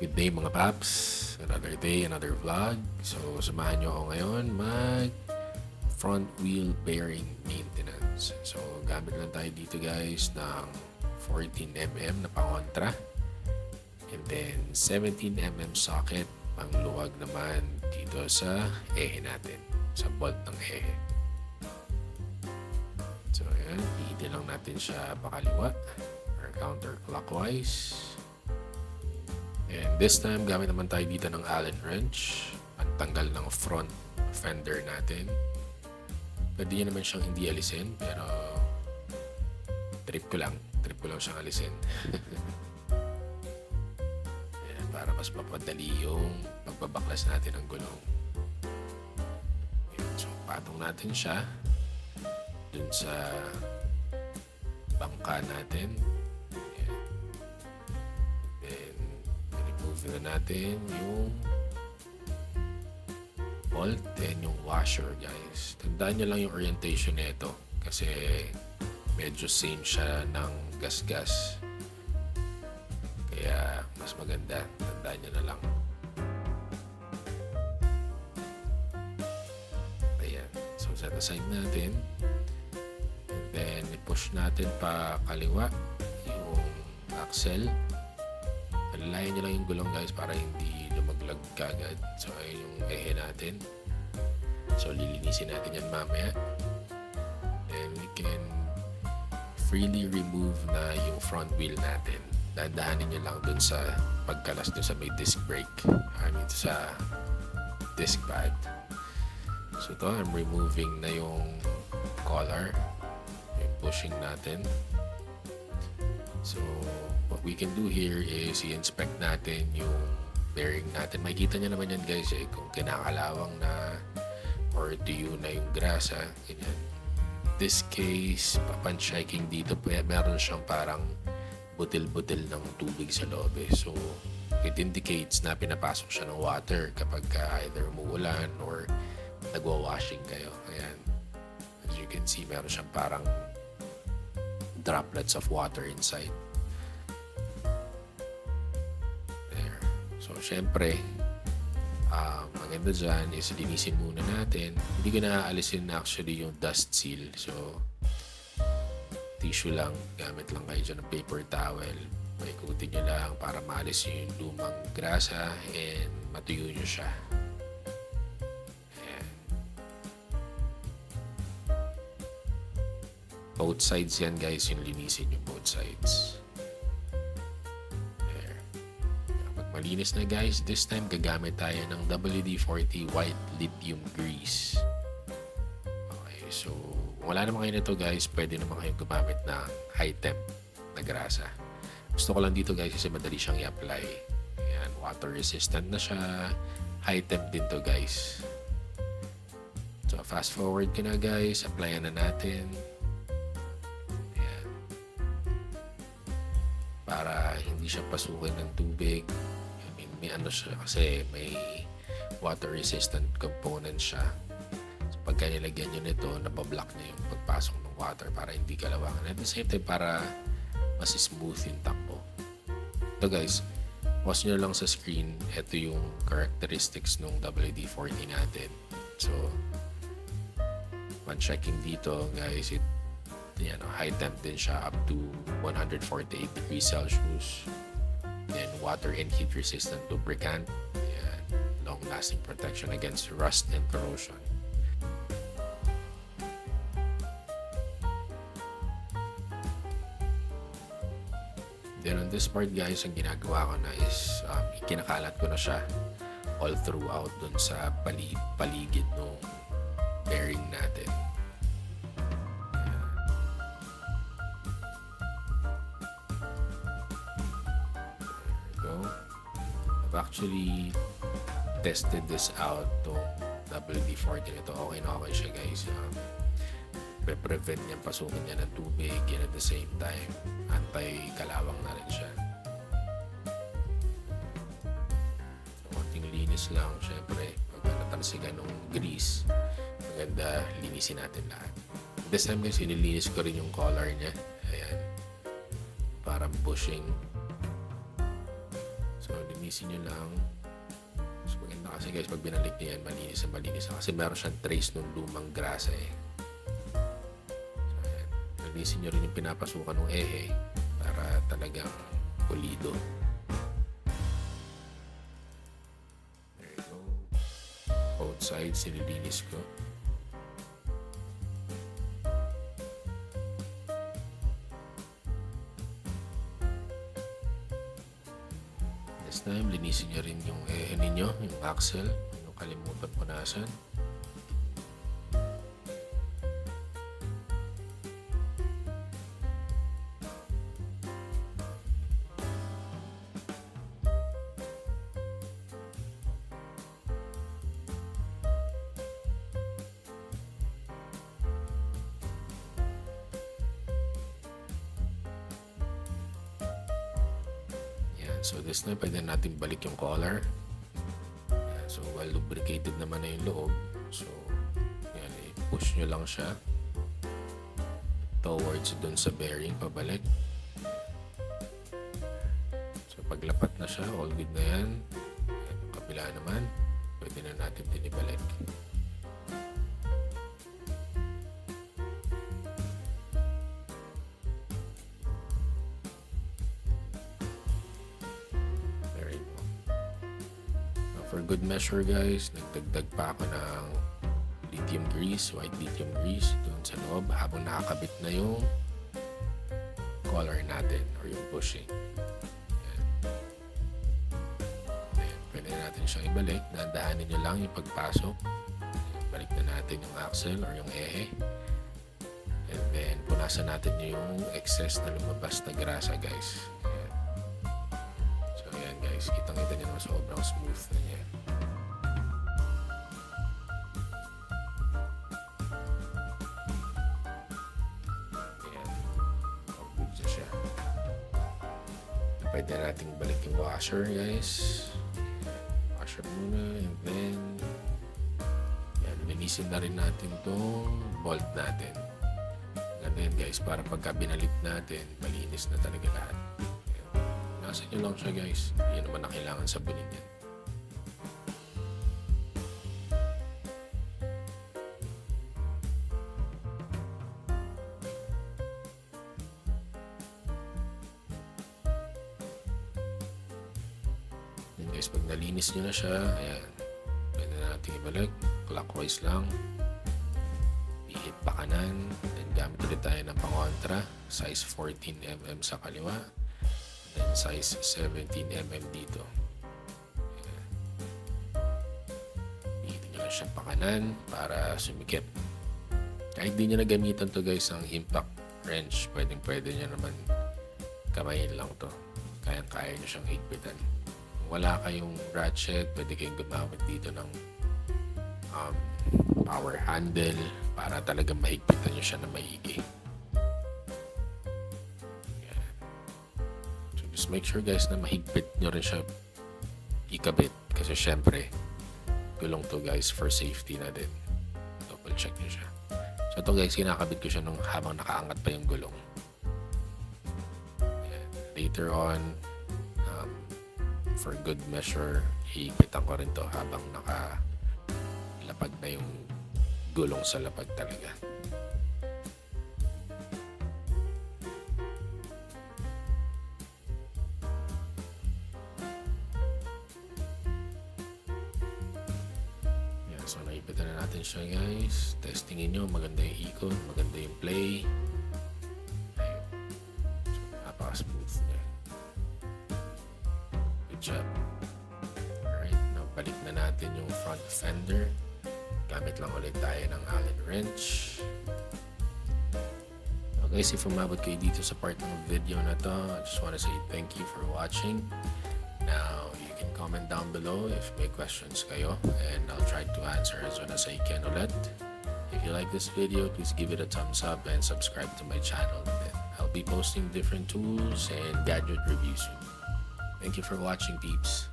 Good day mga paps. Another day, another vlog. So, samahan nyo ako ngayon mag front wheel bearing maintenance. So, gamit lang tayo dito guys ng 14mm na pangontra. And then 17mm socket pang luwag naman dito sa ehe natin. Sa bolt ng ehe. So, ayan. Iiti lang natin siya pakaliwa or counterclockwise. And this time, gamit naman tayo dito ng Allen wrench. Pantanggal ng front fender natin. Pwede nyo naman siyang hindi alisin, pero trip ko lang siyang alisin. Ayan, para mas mapadali yung pagbabaklas natin ng gulong. Ayan, so, patong natin siya dun sa bangka natin. Remove na natin yung bolt and yung washer guys. Tandaan nyo lang yung orientation nito kasi medyo same siya ng gas-gas. Kaya mas maganda. Tandaan nyo na lang. Ayan. So set aside natin. And then i-push natin pa kaliwa yung axle. Alalayan nyo lang yung gulong guys para hindi lumaglag kagad. So ayun yung ehe natin. So lilinisin natin yan mamaya. Then we can freely remove na yung front wheel natin. Dahan-dahanin nyo lang dun sa pagkalas dun sa may disc brake. I mean sa disc pad. So ito, I'm removing na yung collar. Yung pushing natin. So what we can do here is i-inspect natin yung bearing natin. Makikita nyo naman yan guys kung kinakalawang na or tuyo na yung grasa. Ganyan. This case, papan-checking dito, meron siyang parang butil-butil ng tubig sa loob. So it indicates na pinapasok siya ng water kapag either umuulan or nagwa-washing kayo. Ayan. As you can see, meron siyang parang droplets of water inside. There. So, syempre, maganda dyan is linisin muna natin. Hindi ko na aalisin actually yung dust seal. So, tissue lang. Gamit lang kayo dyan ng paper towel. Maikutin nyo lang para maalis yung lumang grasa and matuyo nyo siya. Both sides yan guys, yung linisin yung both sides. There. Kapag malinis na guys, this time gagamit tayo ng WD-40 white lithium grease. Okay, so kung wala naman kayo nito guys, pwede naman kayong gumamit na high temp na grasa. Gusto ko lang dito guys kasi madali siyang i-apply. Ayan, water resistant na siya. High temp din to guys. So fast forward ko na guys, applyan na natin. Para hindi siya pasukin ng tubig. I mean, may ano siya kasi may water resistant component siya. So pagka nilagyan nyo nito, nabablock niya yung pagpasok ng water para hindi kalawakan. At the same time, para mas smooth yung takbo. Ito guys, pause nyo lang sa screen. Ito yung characteristics ng WD-40 natin. So, when checking dito guys, high temp din siya up to 148 degrees Celsius. Then water and heat resistant lubricant. Long lasting protection against rust and corrosion. Then on this part guys, ang ginagawa ko na is kinakalat ko na siya all throughout dun sa paligid ng bearing natin. I've actually tested this out to WD-40 nito. Okay na okay siya guys. Pre-prevent niya pasukin niya ng tubig and at the same time anti-kalawang na rin siya. Konting linis lang syempre pag natalsikan ng grease, maganda linisin natin lahat. This time guys, nilinis ko rin yung collar niya. Ayan, parang bushing. So linisin nyo lang. Mas maganda kasi guys, pag binalik nyo yan, malinis na malinis. Kasi meron siyang trace ng lumang grasa eh. So, ayan. Linisin nyo rin yung pinapasukan ng ehe para talagang pulido. There you go. Both sides, nililinis ko. Next time, linisin nyo rin yung ehe ninyo, yung axle, yung kalimutan punasan. So this na, pwede natin balik yung collar. Yan. So well lubricated naman na yung loob. So yan, i-push nyo lang siya towards dun sa bearing, pabalik. So paglapat na siya, all good na yan. Yan yung kabila naman, pwede na natin din ibalik. For good measure guys, nagdagdag pa ako ng lithium grease, white lithium grease doon sa loob habang nakakabit na yung collar natin or yung bushing. Ayan, pwede natin siyang ibalik. Dahan-dahanin nyo lang yung pagpasok. Balik na natin yung axle or yung ehe. And then punasan natin yung excess na lumabas na grasa guys. So ayan guys, kitang-kita nyo naman sobrang smooth na niya. Pwede natin balik yung washer guys. Washer muna and then yan, linisin na rin natin itong bolt natin. And then guys, para pagka binalik natin, malinis na talaga lahat. Yan. Nasa nyo lang siya guys. Hindi naman na kailangan sabunin yan. Guys, pag nalinis nyo na siya, ayan, pwede na natin ibalik. Clockwise lang. Ihit pa kanan. Then gamit ulit tayo ng pangontra. Size 14mm sa kaliwa. Then size 17mm dito. Ayan. Ihitin nyo lang siya pa kanan para sumikip. Kahit di nyo na gamitan to guys ang impact wrench, pwede nyo naman kamayin lang to. Kayang-kaya nyo siyang higpitan. Wala kayong ratchet, pwede kayong gumamit dito ng power handle para talagang mahigpitan nyo siya na maigi. Yan. So just make sure guys na mahigpit nyo rin siya ikabit kasi syempre gulong to guys for safety na din. Double check nyo siya. So ito guys, kinakabit ko siya nung habang nakaangat pa yung gulong. Yan. Later on, for good measure, higpitan ko rin to habang nakalapag na yung gulong sa lapag talaga. Yan, so naipitan na natin siya guys. Testingin nyo, maganda yung ikot, maganda yung play. Ayun. So, napaka-smooth niya. Job. Alright, now balik na natin yung front fender. Gamit lang ulit tayo ng Allen wrench. Okay, if umabot kayo dito sa part ng video na to, I just want to say thank you for watching. Now, you can comment down below if may questions kayo and I'll try to answer as soon as I can ulit. If you like this video, please give it a thumbs up and subscribe to my channel. And I'll be posting different tools and gadget reviews soon. Thank you for watching, peeps.